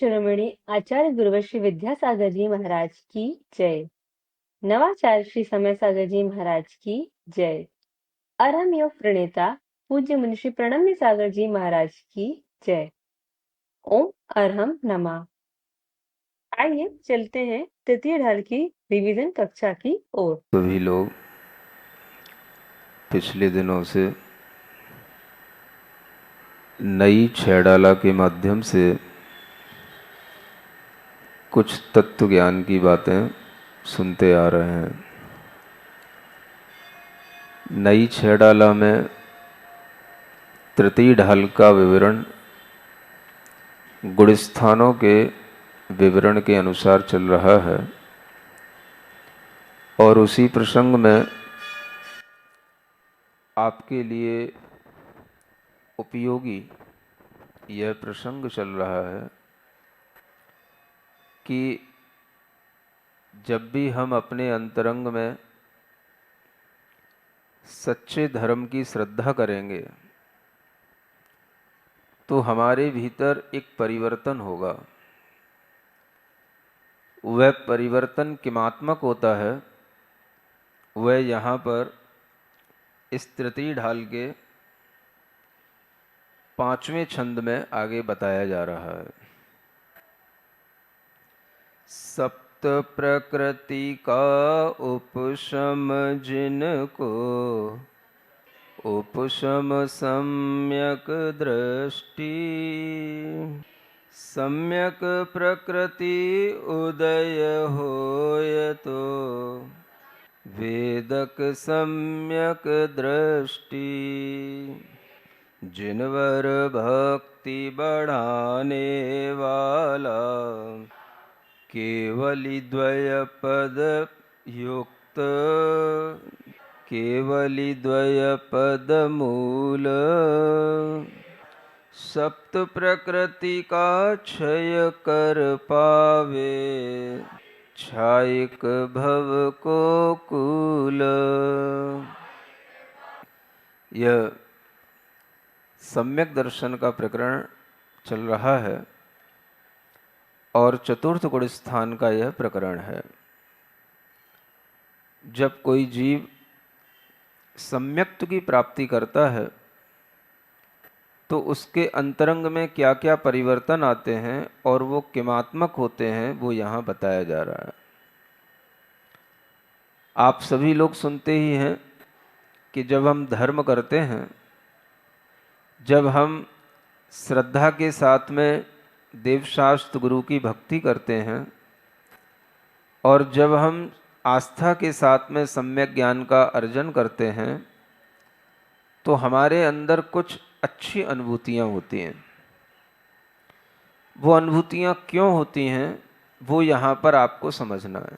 शिरोमणि आचार्य गुरुवर श्री विद्यासागर जी महाराज की जय। नवाचार्य श्री समय सागर जी महाराज की जय। अरहम योग प्रणेता पूज्य मुनि श्री प्रणम्य सागर जी महाराज की जय। ओम अरहम नमः। आइए चलते हैं तृतीय ढाल की रिवीजन कक्षा की ओर। सभी लोग पिछले दिनों से नई छेड़ाला के माध्यम से कुछ तत्व ज्ञान की बातें सुनते आ रहे हैं। नई छेड़ाला में तृतीय ढाल का विवरण गुणस्थानों के विवरण के अनुसार चल रहा है और उसी प्रसंग में आपके लिए उपयोगी यह प्रसंग चल रहा है कि जब भी हम अपने अंतरंग में सच्चे धर्म की श्रद्धा करेंगे तो हमारे भीतर एक परिवर्तन होगा। वह परिवर्तन किमात्मक होता है, वह यहाँ पर इस तृतीय ढाल के 5वें छंद में आगे बताया जा रहा है। सप्त प्रकृति का उपशम जिनको उपशम सम्यक दृष्टि, सम्यक प्रकृति उदय होय तो वेदक सम्यक दृष्टि, जिनवर भक्ति बढ़ाने वाला केवली द्वय पद युक्त, केवली द्वय पद मूल, सप्त प्रकृति का क्षय कर पावे, छायक भव को कूल। यह सम्यक दर्शन का प्रकरण चल रहा है और चतुर्थ गुण स्थान का यह प्रकरण है। जब कोई जीव सम्यक्त्व की प्राप्ति करता है तो उसके अंतरंग में क्या क्या परिवर्तन आते हैं और वो किमात्मक होते हैं, वो यहाँ बताया जा रहा है। आप सभी लोग सुनते ही हैं कि जब हम धर्म करते हैं, जब हम श्रद्धा के साथ में देवशास्त्र गुरु की भक्ति करते हैं और जब हम आस्था के साथ में सम्यक ज्ञान का अर्जन करते हैं तो हमारे अंदर कुछ अच्छी अनुभूतियाँ होती हैं। वो अनुभूतियाँ क्यों होती हैं, वो यहाँ पर आपको समझना है।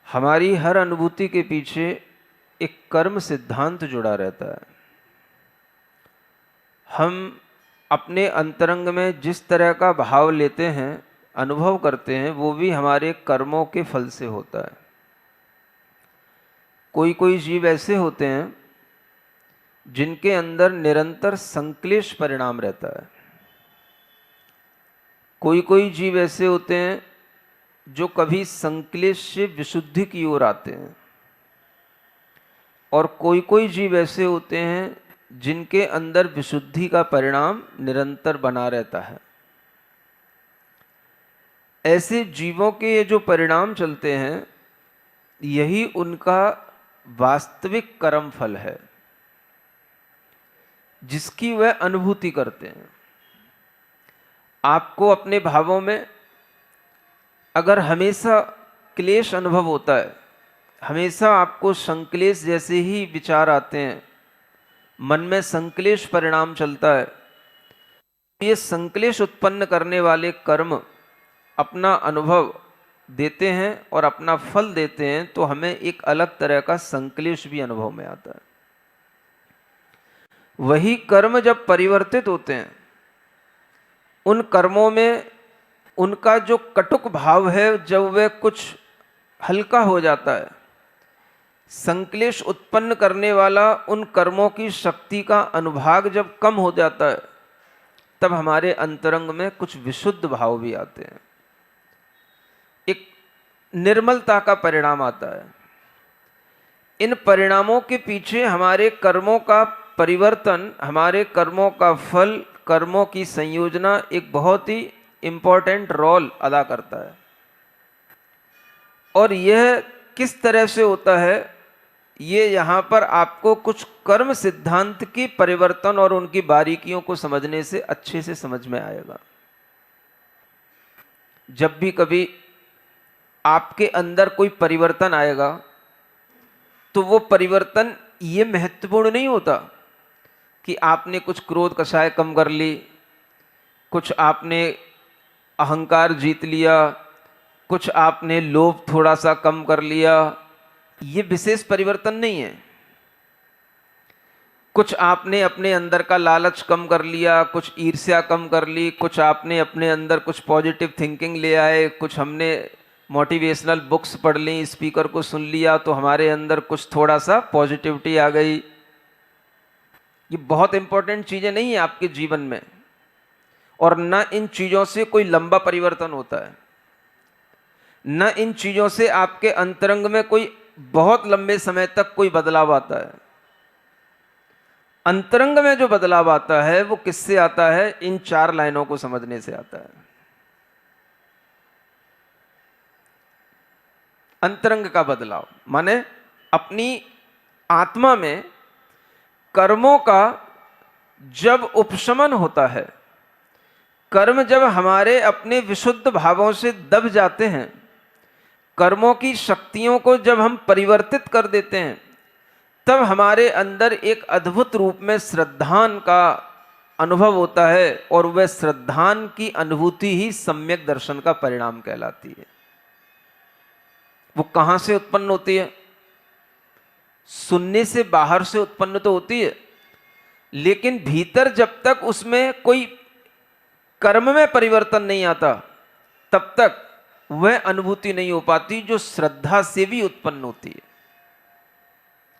हमारी हर अनुभूति के पीछे एक कर्म सिद्धांत जुड़ा रहता है। हम अपने अंतरंग में जिस तरह का भाव लेते हैं, अनुभव करते हैं, वो भी हमारे कर्मों के फल से होता है। कोई कोई जीव ऐसे होते हैं जिनके अंदर निरंतर संक्लेश परिणाम रहता है। कोई कोई जीव ऐसे होते हैं जो कभी संक्लेश से विशुद्धि की ओर आते हैं और कोई कोई जीव ऐसे होते हैं जिनके अंदर विशुद्धि का परिणाम निरंतर बना रहता है। ऐसे जीवों के ये जो परिणाम चलते हैं, यही उनका वास्तविक कर्म फल है जिसकी वह अनुभूति करते हैं। आपको अपने भावों में अगर हमेशा क्लेश अनुभव होता है, हमेशा आपको संक्लेश जैसे ही विचार आते हैं, मन में संक्लेश परिणाम चलता है, ये संक्लेश उत्पन्न करने वाले कर्म अपना अनुभव देते हैं और अपना फल देते हैं, तो हमें एक अलग तरह का संक्लेश भी अनुभव में आता है। वही कर्म जब परिवर्तित होते हैं, उन कर्मों में उनका जो कटुक भाव है, जब वह कुछ हल्का हो जाता है, संक्लेश उत्पन्न करने वाला उन कर्मों की शक्ति का अनुभाग जब कम हो जाता है, तब हमारे अंतरंग में कुछ विशुद्ध भाव भी आते हैं, एक निर्मलता का परिणाम आता है। इन परिणामों के पीछे हमारे कर्मों का परिवर्तन, हमारे कर्मों का फल, कर्मों की संयोजना एक बहुत ही इंपॉर्टेंट रोल अदा करता है। और यह किस तरह से होता है, ये यहाँ पर आपको कुछ कर्म सिद्धांत की परिवर्तन और उनकी बारीकियों को समझने से अच्छे से समझ में आएगा। जब भी कभी आपके अंदर कोई परिवर्तन आएगा तो वो परिवर्तन ये महत्वपूर्ण नहीं होता कि आपने कुछ क्रोध कषाय कम कर ली, कुछ आपने अहंकार जीत लिया, कुछ आपने लोभ थोड़ा सा कम कर लिया। ये विशेष परिवर्तन नहीं है। कुछ आपने अपने अंदर का लालच कम कर लिया, कुछ ईर्ष्या कम कर ली, कुछ आपने अपने अंदर कुछ पॉजिटिव थिंकिंग ले आए, कुछ हमने मोटिवेशनल बुक्स पढ़ ली, स्पीकर को सुन लिया तो हमारे अंदर कुछ थोड़ा सा पॉजिटिविटी आ गई। ये बहुत इंपॉर्टेंट चीजें नहीं है आपके जीवन में, और न इन चीजों से कोई लंबा परिवर्तन होता है, न इन चीजों से आपके अंतरंग में कोई बहुत लंबे समय तक कोई बदलाव आता है। अंतरंग में जो बदलाव आता है वो किससे आता है? इन 4 लाइनों को समझने से आता है। अंतरंग का बदलाव माने अपनी आत्मा में कर्मों का जब उपशमन होता है, कर्म जब हमारे अपने विशुद्ध भावों से दब जाते हैं, कर्मों की शक्तियों को जब हम परिवर्तित कर देते हैं, तब हमारे अंदर एक अद्भुत रूप में श्रद्धान का अनुभव होता है, और वह श्रद्धान की अनुभूति ही सम्यक दर्शन का परिणाम कहलाती है। वो कहां से उत्पन्न होती है? सुनने से बाहर से उत्पन्न तो होती है, लेकिन भीतर जब तक उसमें कोई कर्म में परिवर्तन नहीं आता, तब तक वह अनुभूति नहीं हो पाती जो श्रद्धा से भी उत्पन्न होती है।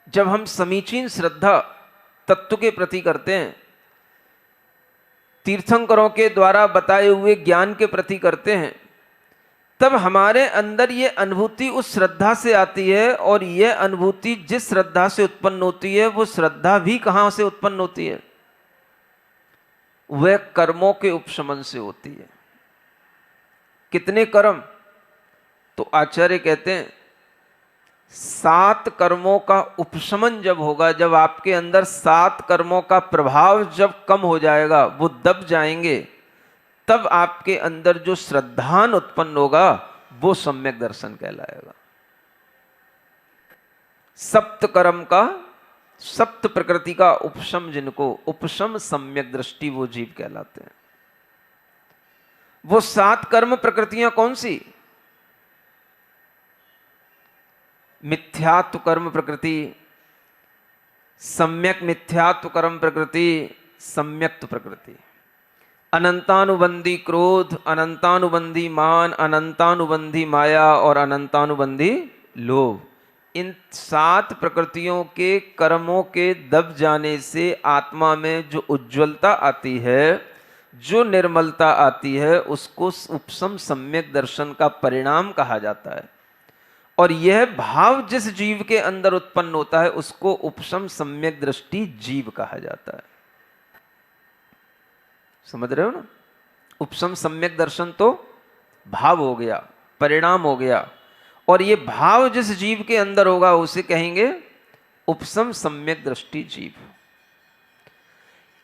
जब हम समीचीन श्रद्धा तत्व के प्रति करते हैं, तीर्थंकरों के द्वारा बताए हुए ज्ञान के प्रति करते हैं, तब हमारे अंदर ये अनुभूति उस श्रद्धा से आती है, और यह अनुभूति जिस श्रद्धा से उत्पन्न होती है वो श्रद्धा भी कहां से उत्पन्न होती है? वह कर्मों के उपशमन से होती है। कितने कर्म? तो आचार्य कहते हैं 7 कर्मों का उपशमन जब होगा, जब आपके अंदर 7 कर्मों का प्रभाव जब कम हो जाएगा, वो दब जाएंगे, तब आपके अंदर जो श्रद्धान उत्पन्न होगा वो सम्यक दर्शन कहलाएगा। 7 कर्म का, 7 प्रकृति का उपशम, जिनको उपशम सम्यक दृष्टि, वो जीव कहलाते हैं। वो 7 कर्म प्रकृतियां कौन सी? मिथ्यात्व कर्म प्रकृति, सम्यक मिथ्यात्व कर्म प्रकृति, सम्यक्त प्रकृति, अनंतानुबंधी क्रोध, अनंतानुबंधी मान, अनंतानुबंधी माया और अनंतानुबंधी लोभ। इन 7 प्रकृतियों के कर्मों के दब जाने से आत्मा में जो उज्ज्वलता आती है, जो निर्मलता आती है, उसको उपशम सम्यक दर्शन का परिणाम कहा जाता है। और यह भाव जिस जीव के अंदर उत्पन्न होता है उसको उपशम सम्यक दृष्टि जीव कहा जाता है। समझ रहे हो ना? उपशम सम्यक दर्शन तो भाव हो गया, परिणाम हो गया, और ये भाव जिस जीव के अंदर होगा उसे कहेंगे उपशम सम्यक दृष्टि जीव।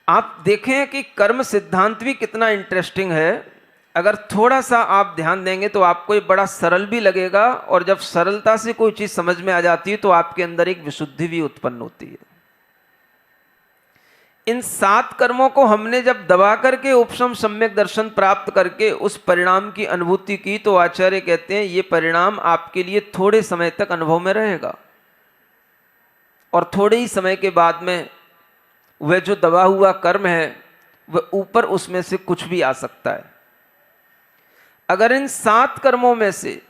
आप देखें कि कर्म सिद्धांत भी कितना इंटरेस्टिंग है। अगर थोड़ा सा आप ध्यान देंगे तो आपको ये बड़ा सरल भी लगेगा, और जब सरलता से कोई चीज समझ में आ जाती है तो आपके अंदर एक विशुद्धि भी उत्पन्न होती है। इन 7 कर्मों को हमने जब दबा करके उपशम सम्यक दर्शन प्राप्त करके उस परिणाम की अनुभूति की, तो आचार्य कहते हैं ये परिणाम आपके लिए थोड़े समय तक अनुभव में रहेगा, और थोड़े ही समय के बाद में वह जो दबा हुआ कर्म है वह ऊपर उसमें से कुछ भी आ सकता है। अगर इन 7 कर्मों में से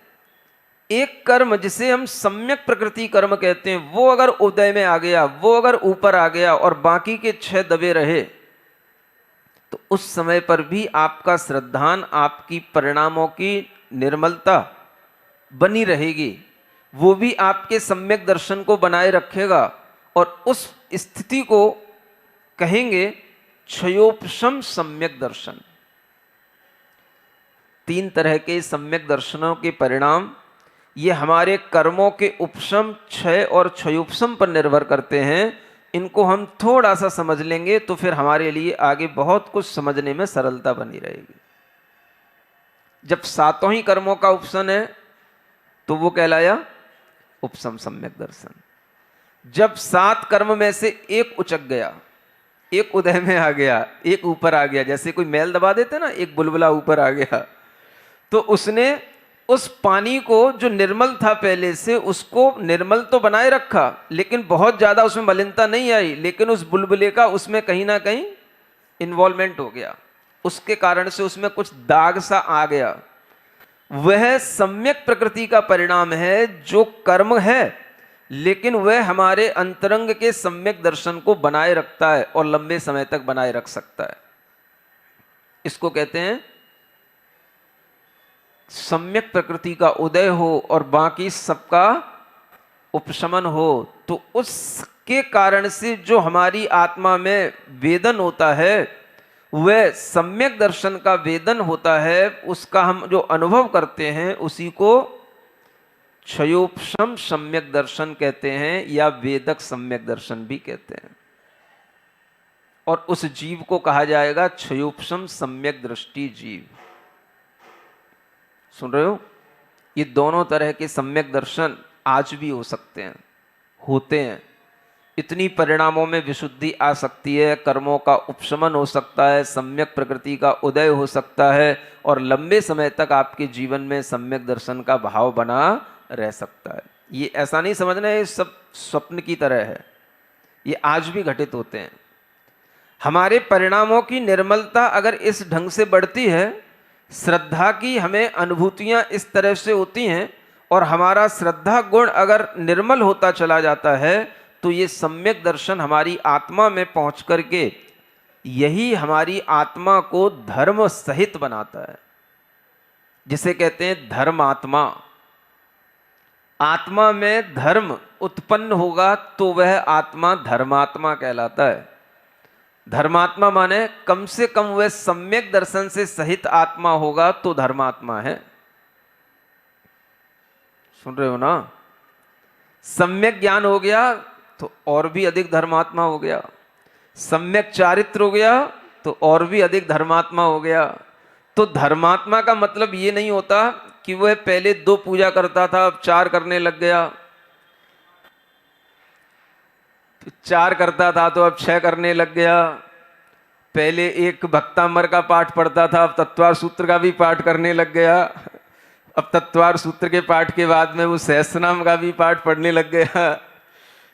एक कर्म, जिसे हम सम्यक प्रकृति कर्म कहते हैं, वो अगर उदय में आ गया, वो अगर ऊपर आ गया, और बाकी के 6 दबे रहे, तो उस समय पर भी आपका श्रद्धान, आपकी परिणामों की निर्मलता बनी रहेगी, वो भी आपके सम्यक दर्शन को बनाए रखेगा। और उस स्थिति को कहेंगे क्षयोपशम सम्यक दर्शन। तीन तरह के सम्यक दर्शनों के परिणाम ये हमारे कर्मों के उपशम, क्षय और क्षयोपशम पर निर्भर करते हैं। इनको हम थोड़ा सा समझ लेंगे तो फिर हमारे लिए आगे बहुत कुछ समझने में सरलता बनी रहेगी। जब सातों ही कर्मों का उपशम है तो वो कहलाया उपशम सम्यक दर्शन। जब 7 कर्म में से एक उचक गया, एक उदय में आ गया, एक ऊपर आ गया, जैसे कोई मैल दबा देते ना, एक बुलबुला ऊपर आ गया, तो उसने उस पानी को जो निर्मल था पहले से, उसको निर्मल तो बनाए रखा, लेकिन बहुत ज्यादा उसमें मलिनता नहीं आई, लेकिन उस बुलबुले का उसमें कहीं ना कहीं इन्वॉल्वमेंट हो गया, उसके कारण से उसमें कुछ दाग सा आ गया। वह सम्यक प्रकृति का परिणाम है जो कर्म है, लेकिन वह हमारे अंतरंग के सम्यक दर्शन को बनाए रखता है और लंबे समय तक बनाए रख सकता है। इसको कहते हैं सम्यक प्रकृति का उदय हो और बाकी सबका उपशमन हो। तो उसके कारण से जो हमारी आत्मा में वेदन होता है, वह सम्यक दर्शन का वेदन होता है, उसका हम जो अनुभव करते हैं उसी को क्षयोपशम सम्यक दर्शन कहते हैं, या वेदक सम्यक दर्शन भी कहते हैं। और उस जीव को कहा जाएगा क्षयोपशम सम्यक दृष्टि जीव। सुन रहे हो? ये दोनों तरह के सम्यक दर्शन आज भी हो सकते हैं, होते हैं। इतनी परिणामों में विशुद्धि आ सकती है, कर्मों का उपशमन हो सकता है, सम्यक प्रकृति का उदय हो सकता है, और लंबे समय तक आपके जीवन में सम्यक दर्शन का भाव बना रह सकता है। ये ऐसा नहीं समझना है सब स्वप्न की तरह है, ये आज भी घटित होते हैं। हमारे परिणामों की निर्मलता अगर इस ढंग से बढ़ती है, श्रद्धा की हमें अनुभूतियां इस तरह से होती हैं, और हमारा श्रद्धा गुण अगर निर्मल होता चला जाता है, तो ये सम्यक दर्शन हमारी आत्मा में पहुंच करके यही हमारी आत्मा को धर्म सहित बनाता है, जिसे कहते हैं धर्मात्मा। आत्मा में धर्म उत्पन्न होगा तो वह आत्मा धर्मात्मा कहलाता है। धर्मात्मा माने कम से कम वह सम्यक दर्शन से सहित आत्मा होगा तो धर्मात्मा है। सुन रहे हो ना? सम्यक ज्ञान हो गया तो और भी अधिक धर्मात्मा हो गया, सम्यक चारित्र हो गया तो और भी अधिक धर्मात्मा हो गया। तो धर्मात्मा का मतलब ये नहीं होता कि वह पहले 2 पूजा करता था अब 4 करने लग गया, 4 करता था तो अब 6 करने लग गया, पहले एक भक्तामर का पाठ पढ़ता था अब तत्वार सूत्र का भी पाठ करने लग गया, अब तत्वार सूत्र के पाठ के बाद में वो सहस्रनाम का भी पाठ पढ़ने लग गया,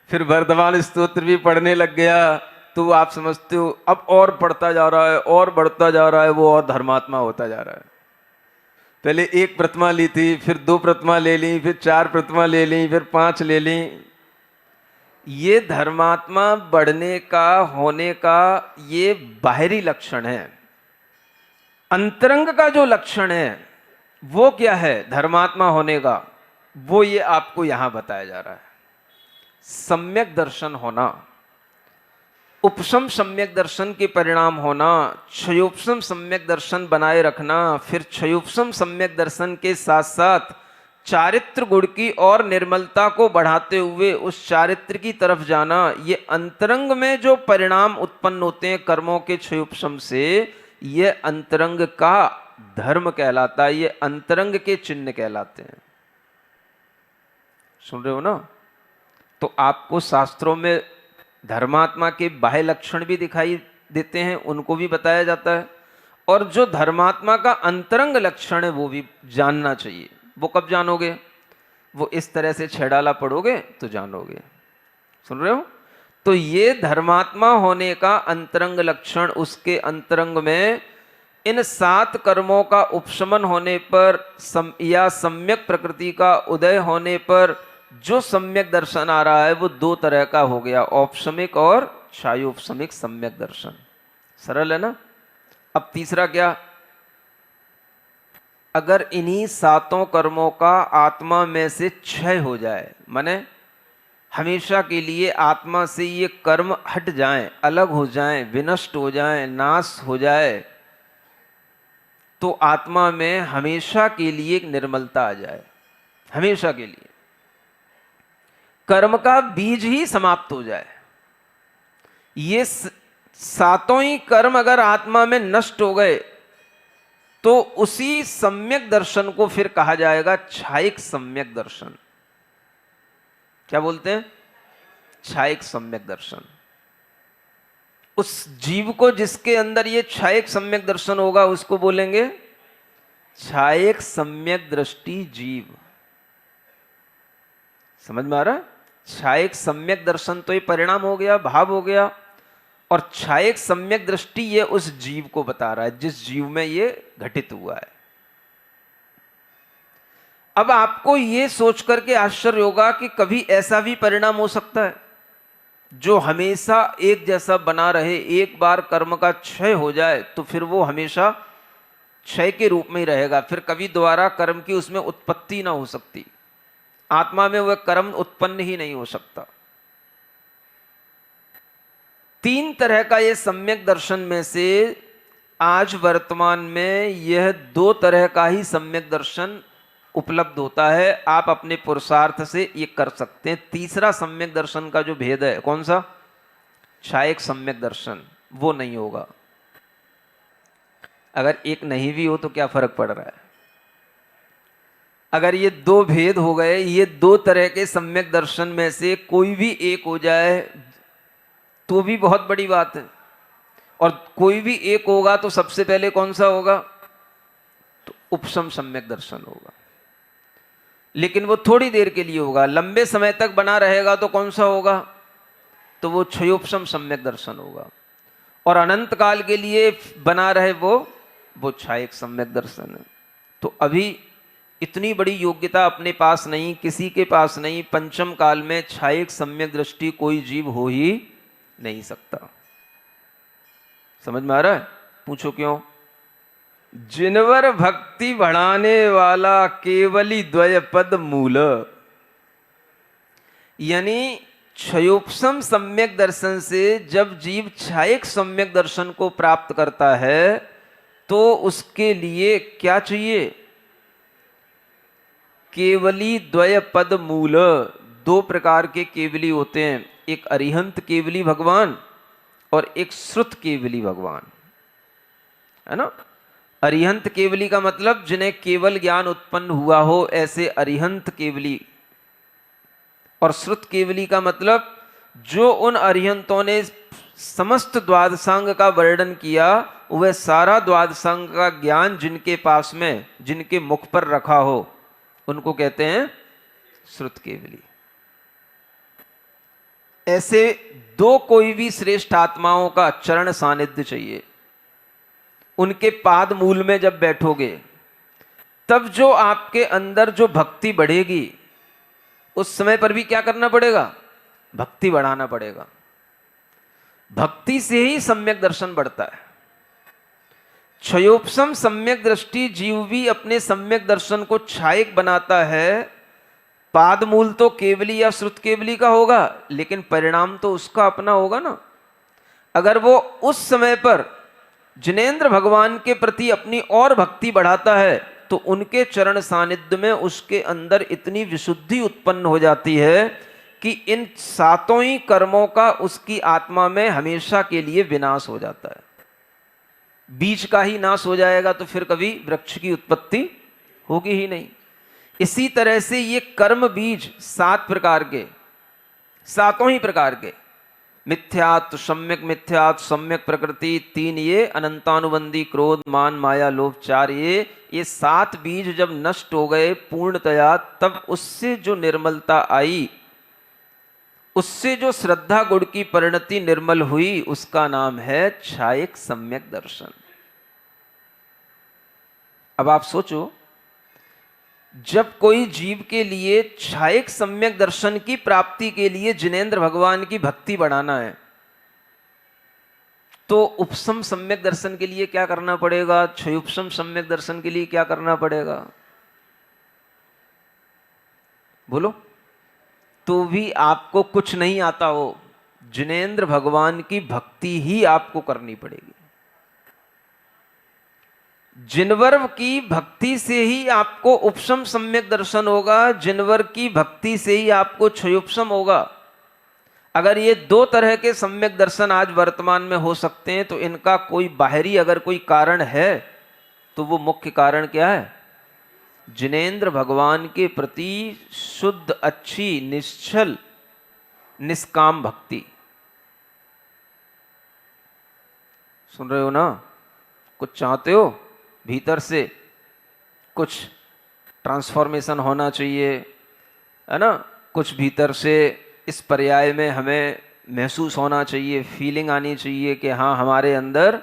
फिर वर्धमान स्तोत्र भी पढ़ने लग गया। तो आप समझते हो अब और पढ़ता जा रहा है और बढ़ता जा रहा है, वो और धर्मात्मा होता जा रहा है। पहले 1 प्रतिमा ली थी, फिर 2 प्रतिमा ले ली, फिर 4 प्रतिमा ले ली, फिर 5 ले ली। ये धर्मात्मा बढ़ने का, होने का ये बाहरी लक्षण है। अंतरंग का जो लक्षण है वो क्या है धर्मात्मा होने का, वो ये आपको यहां बताया जा रहा है। सम्यक दर्शन होना, उपशम सम्यक दर्शन के परिणाम होना, क्षयोपशम सम्यक दर्शन बनाए रखना, फिर क्षयोपशम सम्यक दर्शन के साथ साथ चारित्र गुण की और निर्मलता को बढ़ाते हुए उस चारित्र की तरफ जाना। ये अंतरंग में जो परिणाम उत्पन्न होते हैं कर्मों के क्षयोपशम से, ये अंतरंग का धर्म कहलाता है, ये अंतरंग के चिन्ह कहलाते हैं। सुन रहे हो ना? तो आपको शास्त्रों में धर्मात्मा के बाह्य लक्षण भी दिखाई देते हैं, उनको भी बताया जाता है, और जो धर्मात्मा का अंतरंग लक्षण है वो भी जानना चाहिए। वो कब जानोगे? वो इस तरह से छेड़ाला पढ़ोगे तो जानोगे। सुन रहे हो? तो ये धर्मात्मा होने का अंतरंग लक्षण, उसके अंतरंग में इन 7 कर्मों का उपशमन होने पर या सम्यक प्रकृति का उदय होने पर जो सम्यक दर्शन आ रहा है वो 2 तरह का हो गया, औपशमिक और क्षयोपशमिक सम्यक दर्शन। सरल है ना? अब तीसरा क्या, अगर इन्हीं सातों कर्मों का आत्मा में से क्षय हो जाए, माने हमेशा के लिए आत्मा से ये कर्म हट जाएं, अलग हो जाएं, विनष्ट हो जाएं, नाश हो जाए, तो आत्मा में हमेशा के लिए एक निर्मलता आ जाए, हमेशा के लिए कर्म का बीज ही समाप्त हो जाए। ये सातों ही कर्म अगर आत्मा में नष्ट हो गए तो उसी सम्यक दर्शन को फिर कहा जाएगा छायिक सम्यक दर्शन। क्या बोलते हैं? छायिक सम्यक दर्शन। उस जीव को जिसके अंदर ये छायिक सम्यक दर्शन होगा उसको बोलेंगे छायिक सम्यक दृष्टि जीव। समझ में आ रहा है? छायिक सम्यक दर्शन तो ये परिणाम हो गया, भाव हो गया, और छायिक सम्यक दृष्टि ये उस जीव को बता रहा है जिस जीव में ये घटित हुआ है। अब आपको ये सोच करके आश्चर्य होगा कि कभी ऐसा भी परिणाम हो सकता है जो हमेशा एक जैसा बना रहे, एक बार कर्म का क्षय हो जाए तो फिर वो हमेशा क्षय के रूप में ही रहेगा, फिर कभी दोबारा कर्म की उसमें उत्पत्ति ना हो सकती, आत्मा में वह कर्म उत्पन्न ही नहीं हो सकता। तीन तरह का ये सम्यक दर्शन में से आज वर्तमान में यह दो तरह का ही सम्यक दर्शन उपलब्ध होता है। आप अपने पुरुषार्थ से ये कर सकते हैं। तीसरा सम्यक दर्शन का जो भेद है, कौन सा? छायिक सम्यक दर्शन, वो नहीं होगा। अगर एक नहीं भी हो तो क्या फर्क पड़ रहा है? अगर ये दो भेद हो गए, ये दो तरह के सम्यक दर्शन में से कोई भी एक हो जाए तो भी बहुत बड़ी बात है, और कोई भी एक होगा तो सबसे पहले कौन सा होगा? तो उपशम सम्यक दर्शन होगा। लेकिन वो थोड़ी देर के लिए होगा, लंबे समय तक बना रहेगा तो कौन सा होगा? तो वो क्षयोपशम सम्यक दर्शन होगा। और अनंत काल के लिए बना रहे वो छायिक सम्यक दर्शन है। तो अभी इतनी बड़ी योग्यता अपने पास नहीं, किसी के पास नहीं, पंचम काल में छायिक सम्यक दृष्टि कोई जीव हो ही नहीं सकता। समझ में आ रहा है? पूछो क्यों? जिनवर भक्ति बढ़ाने वाला केवली द्वय पद मूल, यानी क्षयोपशम सम्यक दर्शन से जब जीव छायिक सम्यक दर्शन को प्राप्त करता है तो उसके लिए क्या चाहिए? केवली द्वय पद मूल। दो प्रकार के केवली होते हैं, एक अरिहंत केवली भगवान और एक श्रुत केवली भगवान, है ना? अरिहंत केवली का मतलब जिन्हें केवल ज्ञान उत्पन्न हुआ हो, ऐसे अरिहंत केवली। और श्रुत केवली का मतलब जो उन अरिहंतों ने समस्त द्वादशांग का वर्णन किया, वह सारा द्वादशांग का ज्ञान जिनके पास में, जिनके मुख पर रखा हो, उनको कहते हैं श्रुत केवली। ऐसे दो कोई भी श्रेष्ठ आत्माओं का चरण सानिध्य चाहिए। उनके पाद मूल में जब बैठोगे तब जो आपके अंदर जो भक्ति बढ़ेगी, उस समय पर भी क्या करना पड़ेगा? भक्ति बढ़ाना पड़ेगा। भक्ति से ही सम्यक दर्शन बढ़ता है। क्षयोपशम सम्यक दृष्टि जीव भी अपने सम्यक दर्शन को छायिक बनाता है। पाद मूल तो केवली या श्रुत केवली का होगा, लेकिन परिणाम तो उसका अपना होगा ना। अगर वो उस समय पर जिनेंद्र भगवान के प्रति अपनी और भक्ति बढ़ाता है तो उनके चरण सानिध्य में उसके अंदर इतनी विशुद्धि उत्पन्न हो जाती है कि इन सातों ही कर्मों का उसकी आत्मा में हमेशा के लिए विनाश हो जाता है। बीज का ही नाश हो जाएगा तो फिर कभी वृक्ष की उत्पत्ति होगी ही नहीं। इसी तरह से ये कर्म बीज सात प्रकार के, सातों ही प्रकार के, मिथ्यात्व, सम्यक मिथ्यात्व, सम्यक प्रकृति, तीन ये अनंतानुबंधी, क्रोध, मान, माया, लोभ, चार ये सात बीज जब नष्ट हो गए पूर्णतया, तब उससे जो निर्मलता आई, उससे जो श्रद्धा गुण की परिणति निर्मल हुई, उसका नाम है छायिक सम्यक दर्शन। अब आप सोचो, जब कोई जीव के लिए छायिक सम्यक दर्शन की प्राप्ति के लिए जिनेंद्र भगवान की भक्ति बढ़ाना है, तो उपसम सम्यक दर्शन के लिए क्या करना पड़ेगा, क्षयोपसम सम्यक दर्शन के लिए क्या करना पड़ेगा, बोलो। तो भी आपको कुछ नहीं आता हो, जिनेंद्र भगवान की भक्ति ही आपको करनी पड़ेगी। जिनवर की भक्ति से ही आपको उपसम सम्यक दर्शन होगा, जिनवर की भक्ति से ही आपको क्षयोपसम होगा। अगर ये दो तरह के सम्यक दर्शन आज वर्तमान में हो सकते हैं तो इनका कोई बाहरी अगर कोई कारण है तो वो मुख्य कारण क्या है, जिनेंद्र भगवान के प्रति शुद्ध, अच्छी, निश्चल, निष्काम भक्ति। सुन रहे हो ना? कुछ चाहते हो भीतर से, कुछ ट्रांसफॉर्मेशन होना चाहिए, है ना? कुछ भीतर से इस पर्याय में हमें महसूस होना चाहिए, फीलिंग आनी चाहिए कि हाँ, हमारे अंदर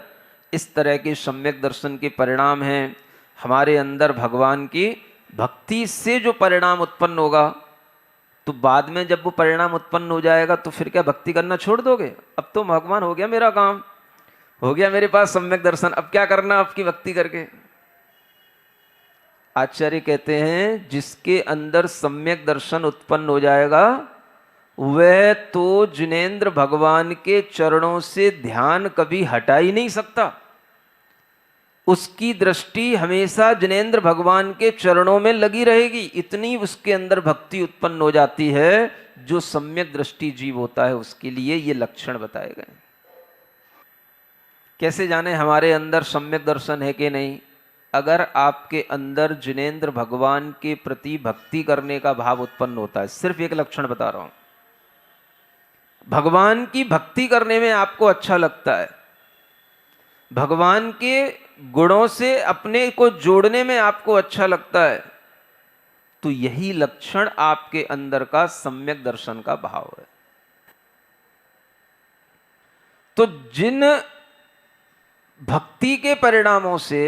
इस तरह के सम्यक दर्शन के परिणाम हैं, हमारे अंदर भगवान की भक्ति से जो परिणाम उत्पन्न होगा। तो बाद में जब वो परिणाम उत्पन्न हो जाएगा तो फिर क्या भक्ति करना छोड़ दोगे? अब तो भगवान हो गया मेरा काम, हो गया मेरे पास सम्यक दर्शन, अब क्या करना आपकी भक्ति करके? आचार्य कहते हैं जिसके अंदर सम्यक दर्शन उत्पन्न हो जाएगा वह तो जिनेंद्र भगवान के चरणों से ध्यान कभी हटा ही नहीं सकता। उसकी दृष्टि हमेशा जिनेंद्र भगवान के चरणों में लगी रहेगी, इतनी उसके अंदर भक्ति उत्पन्न हो जाती है। जो सम्यक दृष्टि जीव होता है उसके लिए ये लक्षण बताए गए। कैसे जाने हमारे अंदर सम्यक दर्शन है कि नहीं? अगर आपके अंदर जिनेंद्र भगवान के प्रति भक्ति करने का भाव उत्पन्न होता है, सिर्फ एक लक्षण बता रहा हूं, भगवान की भक्ति करने में आपको अच्छा लगता है, भगवान के गुणों से अपने को जोड़ने में आपको अच्छा लगता है, तो यही लक्षण आपके अंदर का सम्यक दर्शन का भाव है। तो जिन भक्ति के परिणामों से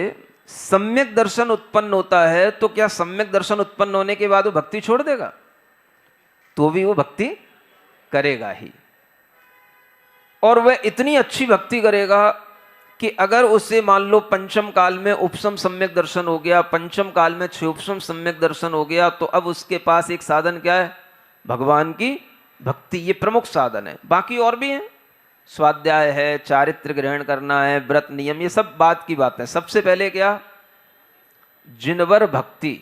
सम्यक दर्शन उत्पन्न होता है, तो क्या सम्यक दर्शन उत्पन्न होने के बाद वो भक्ति छोड़ देगा? तो भी वो भक्ति करेगा ही, और वह इतनी अच्छी भक्ति करेगा कि अगर उसे मान लो पंचम काल में उपसम सम्यक दर्शन हो गया, पंचम काल में क्षयोपसम सम्यक दर्शन हो गया, तो अब उसके पास एक साधन क्या है? भगवान की भक्ति। ये प्रमुख साधन है, बाकी और भी हैं, स्वाध्याय है, चारित्र ग्रहण करना है, व्रत नियम, ये सब बात की बात है। सबसे पहले क्या? जिनवर भक्ति।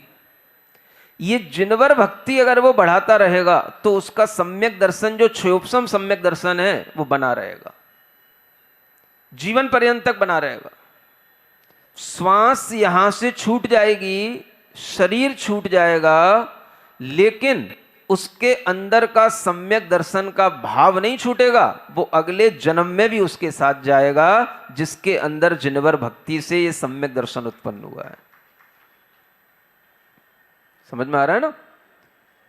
ये जिनवर भक्ति अगर वो बढ़ाता रहेगा तो उसका सम्यक दर्शन जो क्षयोपसम सम्यक दर्शन है वो बना रहेगा, जीवन पर्यंत तक बना रहेगा। श्वास यहां से छूट जाएगी, शरीर छूट जाएगा, लेकिन उसके अंदर का सम्यक दर्शन का भाव नहीं छूटेगा। वो अगले जन्म में भी उसके साथ जाएगा जिसके अंदर जिनवर भक्ति से ये सम्यक दर्शन उत्पन्न हुआ है। समझ में आ रहा है ना?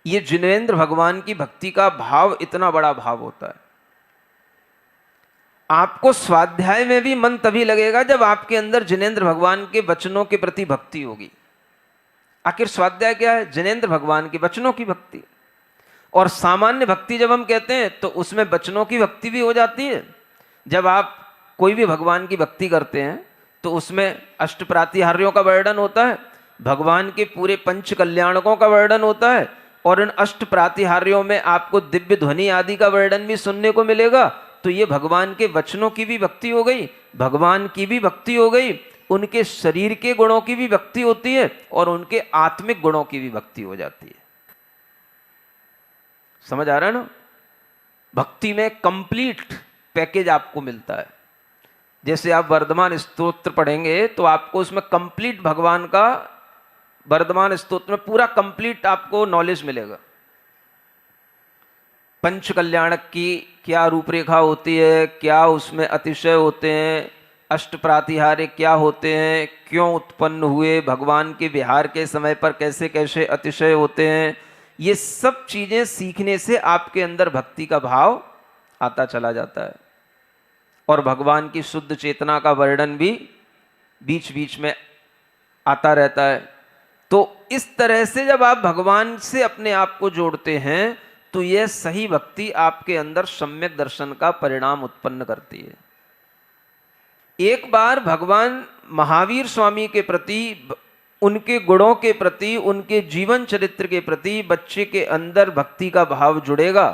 ये जिनेंद्र भगवान की भक्ति का भाव इतना बड़ा भाव होता है। आपको स्वाध्याय में भी मन तभी लगेगा जब आपके अंदर जिनेंद्र भगवान के वचनों के प्रति भक्ति होगी। आखिर स्वाध्याय क्या है? जिनेंद्र भगवान के वचनों की भक्ति। और सामान्य भक्ति जब हम कहते हैं तो उसमें वचनों की भक्ति भी हो जाती है। जब आप कोई भी भगवान की भक्ति करते हैं तो उसमें अष्ट प्रातिहार्यों का वर्णन होता है, भगवान के पूरे पंच कल्याणकों का वर्णन होता है, और इन अष्ट प्रातिहार्यों में आपको दिव्य ध्वनि आदि का वर्णन भी सुनने को मिलेगा। तो ये भगवान के वचनों की भी भक्ति हो गई, भगवान की भी भक्ति हो गई, उनके शरीर के गुणों की भी भक्ति होती है, और उनके आत्मिक गुणों की भी भक्ति हो जाती है। समझ आ रहा है ना? भक्ति में कंप्लीट पैकेज आपको मिलता है। जैसे आप वर्धमान स्तोत्र पढ़ेंगे तो आपको उसमें कंप्लीट भगवान का, वर्धमान स्तोत्र में पूरा कंप्लीट आपको नॉलेज मिलेगा। पंच कल्याणक की क्या रूपरेखा होती है, क्या उसमें अतिशय होते हैं, अष्ट प्रातिहार्य क्या होते हैं, क्यों उत्पन्न हुए, भगवान के विहार के समय पर कैसे कैसे अतिशय होते हैं, ये सब चीजें सीखने से आपके अंदर भक्ति का भाव आता चला जाता है। और भगवान की शुद्ध चेतना का वर्णन भी बीच बीच में आता रहता है। तो इस तरह से जब आप भगवान से अपने आप को जोड़ते हैं तो यह सही भक्ति आपके अंदर सम्यक दर्शन का परिणाम उत्पन्न करती है। एक बार भगवान महावीर स्वामी के प्रति, उनके गुणों के प्रति, उनके जीवन चरित्र के प्रति बच्चे के अंदर भक्ति का भाव जुड़ेगा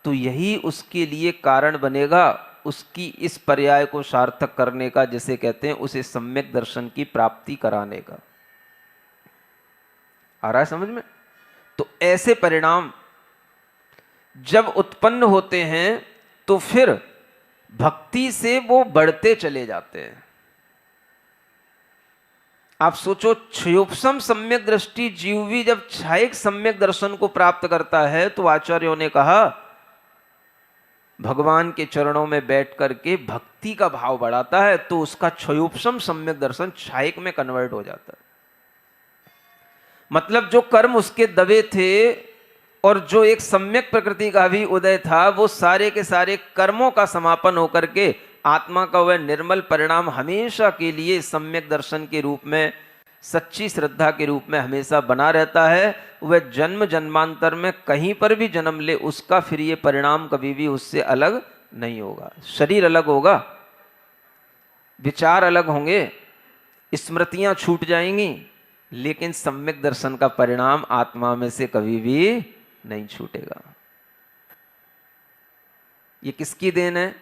तो यही उसके लिए कारण बनेगा उसकी इस पर्याय को सार्थक करने का, जिसे कहते हैं उसे सम्यक दर्शन की प्राप्ति कराने का। आ रहा है समझ में? तो ऐसे परिणाम जब उत्पन्न होते हैं तो फिर भक्ति से वो बढ़ते चले जाते हैं। आप सोचो, क्षयोपम सम्यक दृष्टि जीव भी जब क्षयिक सम्यक दर्शन को प्राप्त करता है तो आचार्यों ने कहा भगवान के चरणों में बैठ करके भक्ति का भाव बढ़ाता है तो उसका क्षयोपम सम्यक दर्शन क्षयिक में कन्वर्ट हो जाता है। मतलब जो कर्म उसके दबे थे और जो एक सम्यक प्रकृति का भी उदय था, वो सारे के सारे कर्मों का समापन होकर के आत्मा का वह निर्मल परिणाम हमेशा के लिए सम्यक दर्शन के रूप में, सच्ची श्रद्धा के रूप में हमेशा बना रहता है। वह जन्म जन्मांतर में कहीं पर भी जन्म ले, उसका फिर ये परिणाम कभी भी उससे अलग नहीं होगा। शरीर अलग होगा, विचार अलग होंगे, स्मृतियां छूट जाएंगी, लेकिन सम्यक दर्शन का परिणाम आत्मा में से कभी भी नहीं छूटेगा। ये किसकी देन है?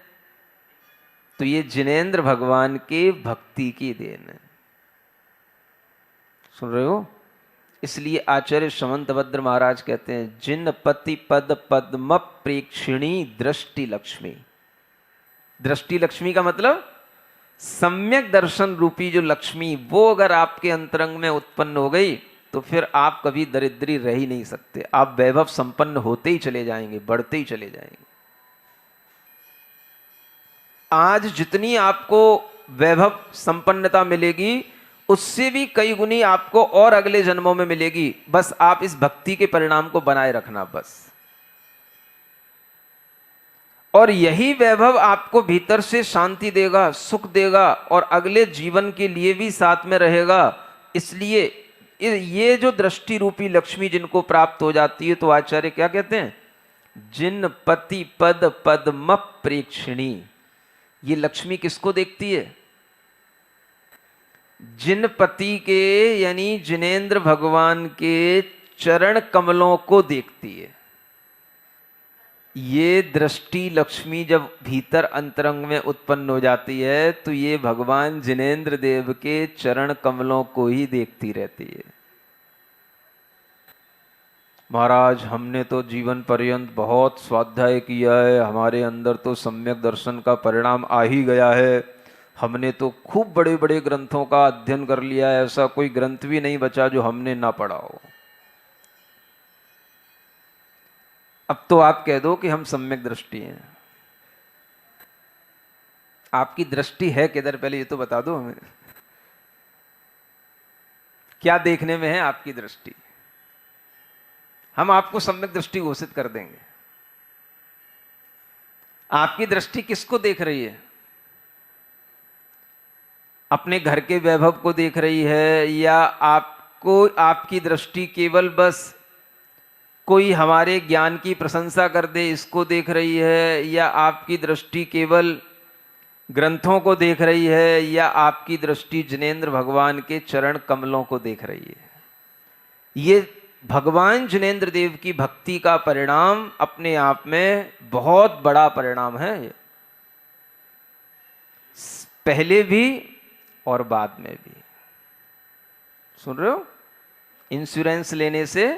तो ये जिनेंद्र भगवान के भक्ति की देन है। सुन रहे हो? इसलिए आचार्य समंतभद्र महाराज कहते हैं जिन पति पद पद्म प्रेक्षिणी दृष्टि लक्ष्मी। दृष्टि लक्ष्मी का मतलब सम्यक दर्शन रूपी जो लक्ष्मी, वो अगर आपके अंतरंग में उत्पन्न हो गई तो फिर आप कभी दरिद्री रह ही नहीं सकते। आप वैभव संपन्न होते ही चले जाएंगे, बढ़ते ही चले जाएंगे। आज जितनी आपको वैभव संपन्नता मिलेगी उससे भी कई गुनी आपको और अगले जन्मों में मिलेगी। बस आप इस भक्ति के परिणाम को बनाए रखना बस। और यही वैभव आपको भीतर से शांति देगा, सुख देगा और अगले जीवन के लिए भी साथ में रहेगा। इसलिए ये जो दृष्टि रूपी लक्ष्मी जिनको प्राप्त हो जाती है, तो आचार्य क्या कहते हैं? जिन पति पद पद्म प्रेक्षिणी। ये लक्ष्मी किसको देखती है? जिन पति के यानी जिनेंद्र भगवान के चरण कमलों को देखती है। ये दृष्टि लक्ष्मी जब भीतर अंतरंग में उत्पन्न हो जाती है तो ये भगवान जिनेंद्र देव के चरण कमलों को ही देखती रहती है। महाराज, हमने तो जीवन पर्यंत बहुत स्वाध्याय किया है, हमारे अंदर तो सम्यक दर्शन का परिणाम आ ही गया है, हमने तो खूब बड़े बड़े ग्रंथों का अध्ययन कर लिया है, ऐसा कोई ग्रंथ भी नहीं बचा जो हमने ना पढ़ा हो। अब तो आप कह दो कि हम सम्यक दृष्टि हैं। आपकी दृष्टि है किधर, पहले ये तो बता दो हमें। क्या देखने में है आपकी दृष्टि? हम आपको सम्यक दृष्टि घोषित कर देंगे। आपकी दृष्टि किसको देख रही है? अपने घर के वैभव को देख रही है, या आपको आपकी दृष्टि केवल बस कोई हमारे ज्ञान की प्रशंसा कर दे इसको देख रही है, या आपकी दृष्टि केवल ग्रंथों को देख रही है, या आपकी दृष्टि जिनेंद्र भगवान के चरण कमलों को देख रही है? ये भगवान जिनेंद्र देव की भक्ति का परिणाम अपने आप में बहुत बड़ा परिणाम है। पहले भी और बाद में भी। सुन रहे हो? इंश्योरेंस लेने से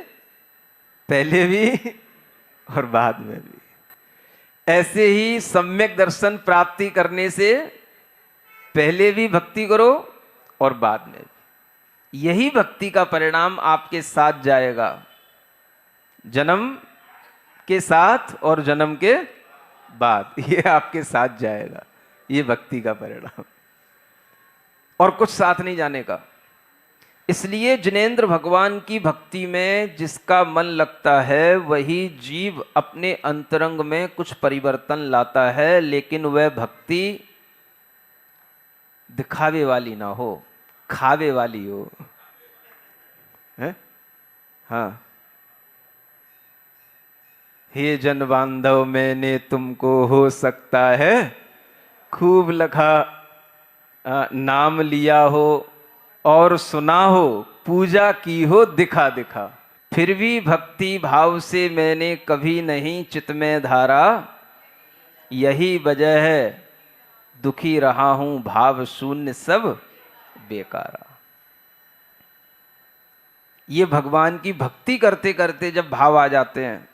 पहले भी और बाद में भी। ऐसे ही सम्यक दर्शन प्राप्ति करने से पहले भी भक्ति करो और बाद में भी। यही भक्ति का परिणाम आपके साथ जाएगा, जन्म के साथ और जन्म के बाद। ये आपके साथ जाएगा, ये भक्ति का परिणाम, और कुछ साथ नहीं जाने का। इसलिए जिनेंद्र भगवान की भक्ति में जिसका मन लगता है वही जीव अपने अंतरंग में कुछ परिवर्तन लाता है, लेकिन वह भक्ति दिखावे वाली ना हो, खावे वाली हो। है? हाँ। हे जन बांधव मैंने तुमको हो सकता है खूब लखा नाम लिया हो और सुना हो, पूजा की हो दिखा दिखा, फिर भी भक्ति भाव से मैंने कभी नहीं चित्त में धारा, यही वजह है दुखी रहा हूं भाव शून्य सब बेकारा। ये भगवान की भक्ति करते करते जब भाव आ जाते हैं,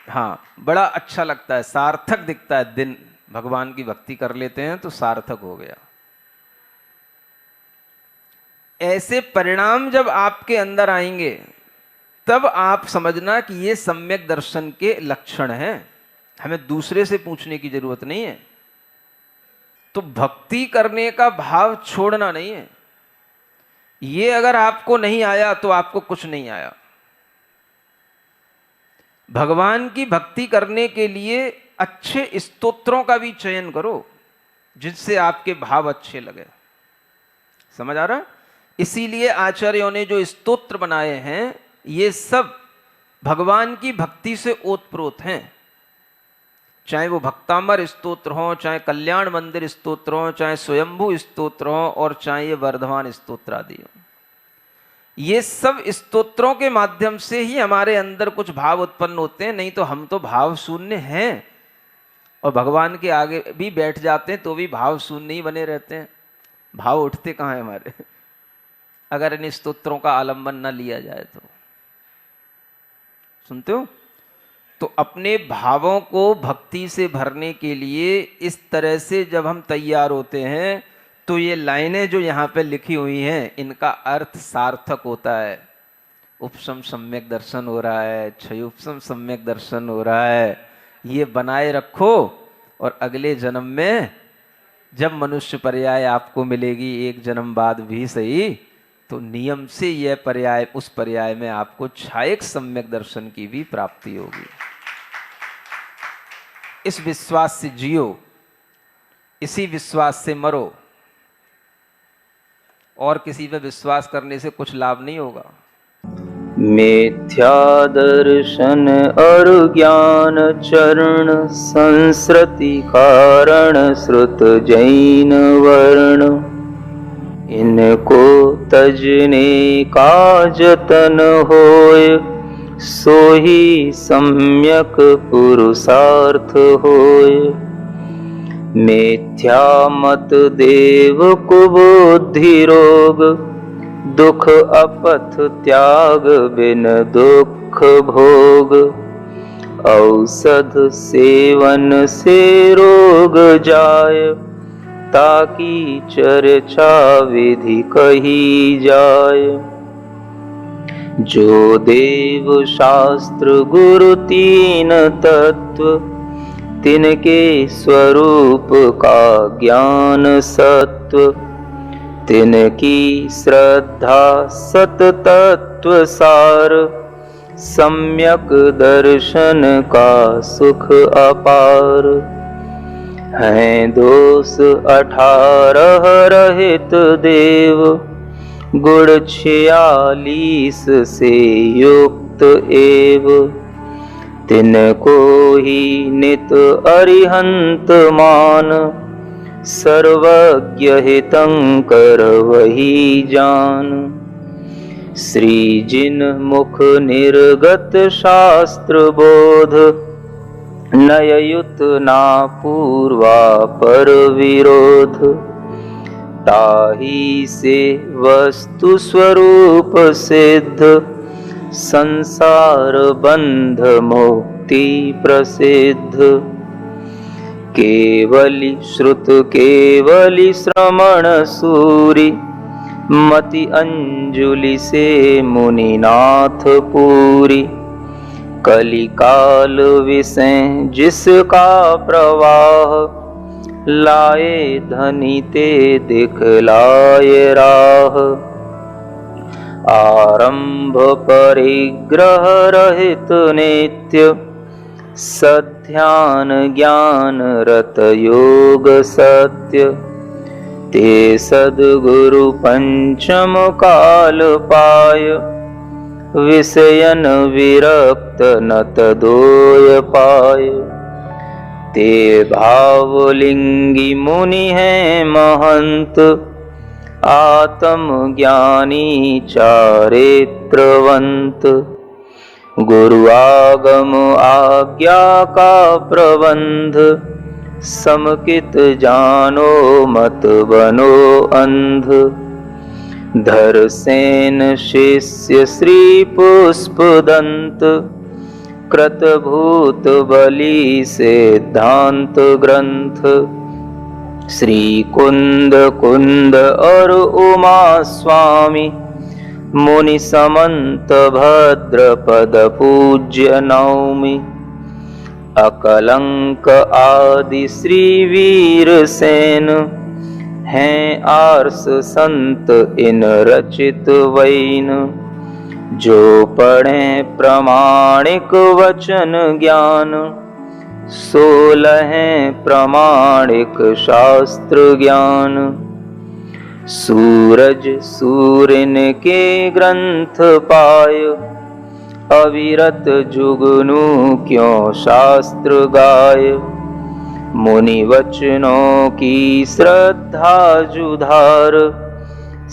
हाँ, बड़ा अच्छा लगता है, सार्थक दिखता है दिन। भगवान की भक्ति कर लेते हैं तो सार्थक हो गया। ऐसे परिणाम जब आपके अंदर आएंगे तब आप समझना कि ये सम्यक दर्शन के लक्षण हैं। हमें दूसरे से पूछने की जरूरत नहीं है। तो भक्ति करने का भाव छोड़ना नहीं है। ये अगर आपको नहीं आया तो आपको कुछ नहीं आया। भगवान की भक्ति करने के लिए अच्छे स्तोत्रों का भी चयन करो जिससे आपके भाव अच्छे लगे। समझ आ रहा? इसीलिए आचार्यों ने जो स्तोत्र बनाए हैं ये सब भगवान की भक्ति से ओतप्रोत हैं। चाहे वो भक्तामर स्तोत्र हो, चाहे कल्याण मंदिर स्तोत्र हो, चाहे स्वयंभू स्तोत्र हो, और चाहे ये वर्धमान स्तोत्र आदि हो। ये सब स्तोत्रों के माध्यम से ही हमारे अंदर कुछ भाव उत्पन्न होते हैं। नहीं तो हम तो भाव शून्य हैं और भगवान के आगे भी बैठ जाते हैं तो भी भाव शून्य ही बने रहते हैं। भाव उठते कहाँ हैं हमारे अगर इन स्तोत्रों का आलंबन न लिया जाए तो। सुनते हो? तो अपने भावों को भक्ति से भरने के लिए इस तरह से जब हम तैयार होते हैं तो ये लाइनें जो यहाँ पे लिखी हुई हैं इनका अर्थ सार्थक होता है। उपशम सम्यक दर्शन हो रहा है, क्षयोपशम सम्यक दर्शन हो रहा है। ये बनाए रखो और अगले जन्म में जब मनुष्य पर्याय आपको मिलेगी, एक जन्म बाद भी सही, तो नियम से यह पर्याय, उस पर्याय में आपको छायक सम्यक दर्शन की भी प्राप्ति होगी। इस विश्वास से जियो, इसी विश्वास से मरो। और किसी पे विश्वास करने से कुछ लाभ नहीं होगा। मिथ्या दर्शन और ज्ञान चरण संस्कृति कारण श्रुत जैन वर्ण, इनको तजने का जतन होय, सोही सम्यक पुरुषार्थ होय। मिथ्या मत देव कुबुद्धि रोग, दुख अपथ त्याग बिन दुख भोग। औषध सेवन से रोग जाय, ताकि चर्चा विधि कही जाय। जो देव शास्त्र गुरु तीन तत्व, तिनके स्वरूप का ज्ञान सत्व। तिनकी श्रद्धा सत तत्व सार, सम्यक दर्शन का सुख अपार। हैं दोष 18 रहित देव, गुण 46 से युक्त एव। तिनको ही नित अरिहंत मान, सर्वज्ञ हितंकर वही जान। श्री जिन मुख निर्गत शास्त्र बोध, नययुत ना पूर्वा पर विरोध। ताही से वस्तु स्वरूप सिद्ध, संसार बंध मुक्ति प्रसिद्ध। केवली श्रुत केवली श्रमण सूरी, मति अंजुलि से मुनिनाथ पूरी। कलिकाल विषय जिसका प्रवाह, लाए धनी ते दिखलाए राह। आरंभ परिग्रह रहित नित्य, सध्यान ज्ञान रत योग सत्य। ते सद्गुरु पंचम काल पाय, विषयन विरक्त नत दोय पाय। ते भावलिंगी मुनि हैं महंत, आत्म ज्ञानी चारित्रवंत। गुरु आगम आज्ञा का प्रबंध, समकित जानो मत बनो अंध। धर सेन शिष्य श्री पुष्पदंत, कृतभूत बलि सिद्धांत ग्रंथ। श्री कुंद कुंद और उमा स्वामी, मुनि समंत भद्र पद पूज्य नौमि। अकलंक आदि श्री वीर सेन, हैं आर्ष संत इन रचित वैन। जो पढ़े प्रमाणिक वचन ज्ञान, 16 प्रमाणिक शास्त्र ज्ञान। सूरज सूर्यन के ग्रंथ पाय, अविरत जुगनू क्यों शास्त्र गाय। मुनि वचनों की श्रद्धा जुधार,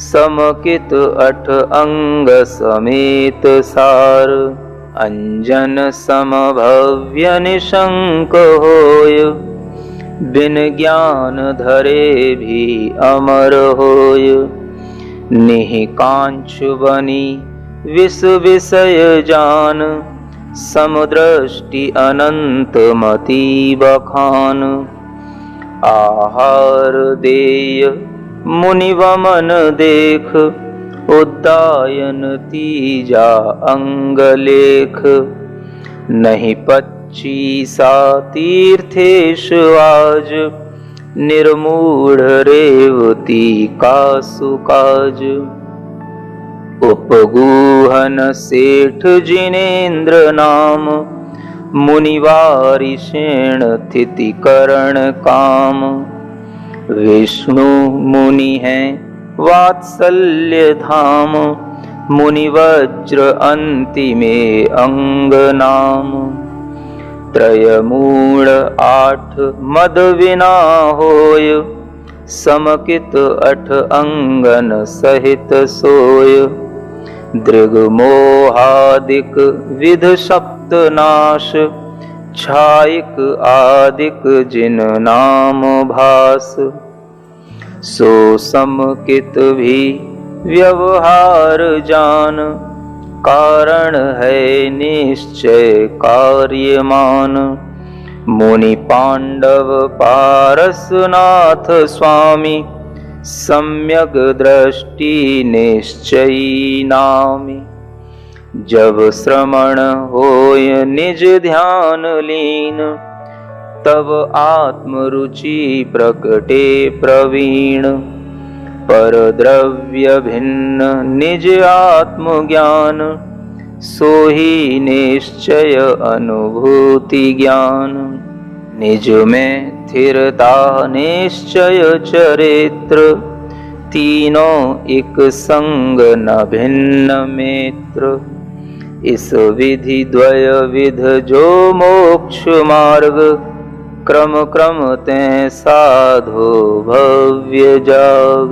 समकित 8 अंग समेत सार। अंजन समभव्य निशंक होय, बिन ज्ञान धरे भी अमर होय। निहिकांक्ष बनी विष विषय जान, समदृष्टि अनंत मति बखान। आहार देय मुनि वमन देख, उद्दायन तीजा अंग लेख। नहीं पच्चीसा तीर्थेश आज, निर्मूढ़ रेवती का सुकाज। उपगूहन सेठ जिनेन्द्र नाम, मुनिवारी शेण थिति करण काम। विष्णु मुनि हैं वात्सल्य धाम, मुनि वज्र अंतिमे अंग नाम। त्रयमूढ़ 8 मद विना होय, समकित 8 अंगन सहित सोय। दृग मोहादिक विध सप्त नाश, छायिक आदिक जिन नाम भास। सो समकित भी व्यवहार जान, कारण है निश्चय कार्यमान। मुनि पांडव पारसनाथ स्वामी, सम्यक दृष्टि निश्चयी नामी। जब श्रमण होय निज ध्यान लीन, तब आत्मरुचि प्रकटे प्रवीण। पर द्रव्य भिन्न निज आत्मज्ञान, सोही निश्चय अनुभूति ज्ञान। निज में स्थिरता निश्चय चरित्र, तीनों एक संग न भिन्न मित्र। इस विधि द्वय विध जो मोक्ष मार्ग, क्रम क्रम ते साधो भव्य जाग।